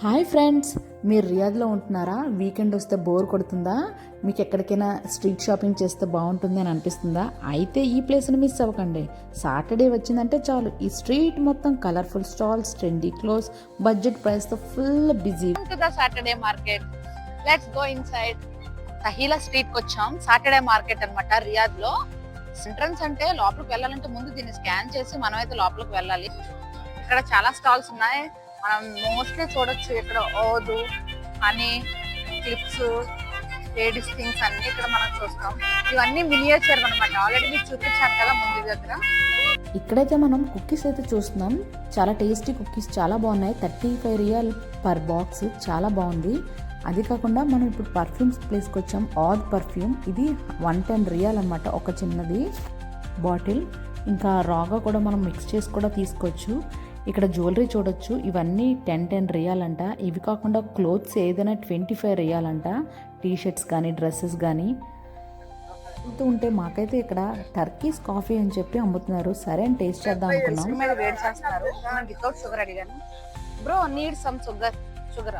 Hi friends, మీరు రియాద్లో ఉంటున్నారా? Weekend వస్తే బోర్ కొడుతుందా? మీకు ఎక్కడికైనా స్ట్రీట్ షాపింగ్ చేస్తే బాగుంటుంది అని అనిపిస్తుందా? అయితే ఈ ప్లేస్ని మిస్ అవ్వకండి. సాటర్డే వచ్చిందంటే చాలు, ఈ స్ట్రీట్ మొత్తం colourful stalls, trendy clothes, budget ప్రైస్తో full busy. Saturday market, let's go inside. Tahlia street కి వచ్చాం. సాటర్డే మార్కెట్ అన్నమాట రియాద్ లో. ఎంట్రన్స్ అంటే లోపలికి వెళ్ళాలంటే ముందు దీన్ని స్కాన్ చేసి మనం అయితే లోపలికి వెళ్ళాలి. ఇక్కడ చాలా స్టాల్స్ ఉన్నాయి. మనం మోస్ట్లీ చూడొచ్చు ఇక్కడ ఓదు అని క్లిప్స్, లేడీస్ థింగ్స్ అన్ని ఇక్కడ మనం చూస్తాం. ఇవన్నీ మినియేచర్ అన్నమాట. ఆల్రెడీ మీకు చూపించాను కదా ముందు దగ్గర. ఇక్కడైతే మనం కుక్కీస్ అయితే చూస్తున్నాం. చాలా టేస్టీ కుక్కీస్, చాలా బాగున్నాయి. 35 రియాల్ పర్ బాక్స్, చాలా బాగుంది. అది కాకుండా మనం ఇప్పుడు పర్ఫ్యూమ్స్ ప్లేస్కి వచ్చాం. ఆద్ పర్ఫ్యూమ్, ఇది 110 రియాల్ అనమాట, ఒక చిన్నది బాటిల్. ఇంకా రాగా కూడా మనం మిక్స్ చేసి కూడా తీసుకోవచ్చు. ఇక్కడ జ్యువెలరీ చూడొచ్చు, ఇవన్నీ 10 రియాల్ అంట. ఇవి కాకుండా క్లోత్స్ ఏదైనా 25 రియాల్ అంట. టీ షర్ట్స్ కానీ డ్రెస్సెస్ కానీ ఉంటే మాకైతే ఇక్కడ టర్కీస్ కాఫీ అని చెప్పి అమ్ముతున్నారు. సరే అని టేస్ట్ చేద్దాం అనుకున్నాం.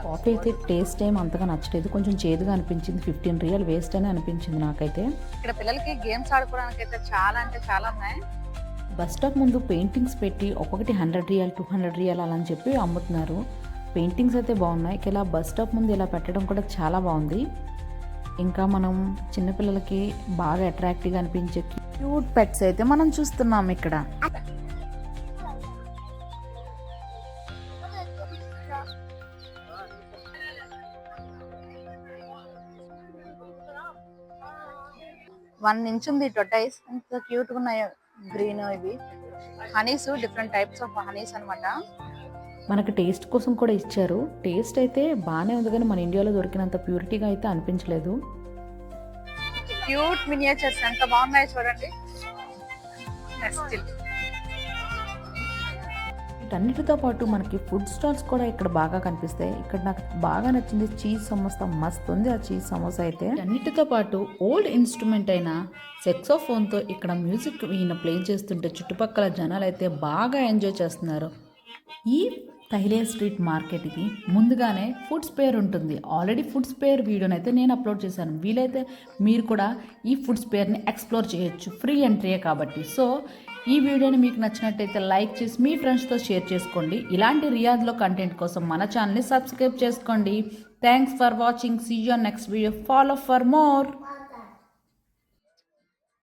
కాఫీ అయితే టేస్ట్ ఏం అంతగా నచ్చలేదు, కొంచెం చేదుగా అనిపించింది. 15 రియాల్ వేస్ట్ అని అనిపించింది నాకైతే. ఇక్కడ పిల్లలకి గేమ్స్ ఆడుకోవడానికి అయితే చాలా అంటే చాలా ఉన్నాయి. బస్ స్టాప్ ముందు పెయింటింగ్స్ పెట్టి ఒక్కొక్కటి 100 రియాల్ 200 రియాల్ అలా అని చెప్పి అమ్ముతున్నారు. పెయింటింగ్స్ అయితే బాగున్నాయి. ఇలా బస్ స్టాప్ ముందు ఇలా పెట్టడం కూడా చాలా బాగుంది. ఇంకా మనం చిన్నపిల్లలకి బాగా అట్రాక్టివ్గా అనిపించే క్యూట్ పెట్స్ అయితే మనం చూస్తున్నాం ఇక్కడ. వన్ ఇంచ్ ఉంది టొటైస్, ఎంత క్యూట్ గా ఉన్నాయో. గ్రీన్, ఇవి Honey's, different types of Honey's అన్నమాట. మనకు టేస్ట్ కోసం కూడా ఇచ్చారు. టేస్ట్ అయితే బాగానే ఉంది, కానీ మన ఇండియాలో దొరికినంత ప్యూరిటీగా అయితే అనిపించలేదు. క్యూట్ మినియేచర్స్ ఎంత బాగున్నాయో చూడండి. వీటన్నిటితో పాటు మనకి ఫుడ్ స్టాల్స్ కూడా ఇక్కడ బాగా కనిపిస్తాయి. ఇక్కడ నాకు బాగా నచ్చింది చీజ్ సమోసా, మస్తు ఉంది ఆ చీజ్ సమోసా అయితే. అన్నిటితో పాటు ఓల్డ్ ఇన్స్ట్రుమెంట్ అయిన సెక్సోఫోన్తో ఇక్కడ మ్యూజిక్ ఈయన ప్లే చేస్తుంటే చుట్టుపక్కల జనాలు అయితే బాగా ఎంజాయ్ చేస్తున్నారు. ఈ తహిలా స్ట్రీట్ మార్కెట్కి ముందుగానే ఫుడ్ స్పేర్ ఉంటుంది. ఆల్రెడీ ఫుడ్ స్పేర్ వీడియోని అయితే నేను అప్లోడ్ చేశాను. వీలైతే మీరు కూడా ఈ ఫుడ్ స్పేర్ని ఎక్స్ప్లోర్ చేయొచ్చు, ఫ్రీ ఎంట్రీయే కాబట్టి. సో ఈ వీడియోని మీకు నచ్చినట్టయితే లైక్ చేసి మీ ఫ్రెండ్స్తో షేర్ చేసుకోండి. ఇలాంటి రియాద్లో కంటెంట్ కోసం మన ఛానల్ని సబ్స్క్రైబ్ చేసుకోండి. Thanks for watching. See you next video. Follow for more.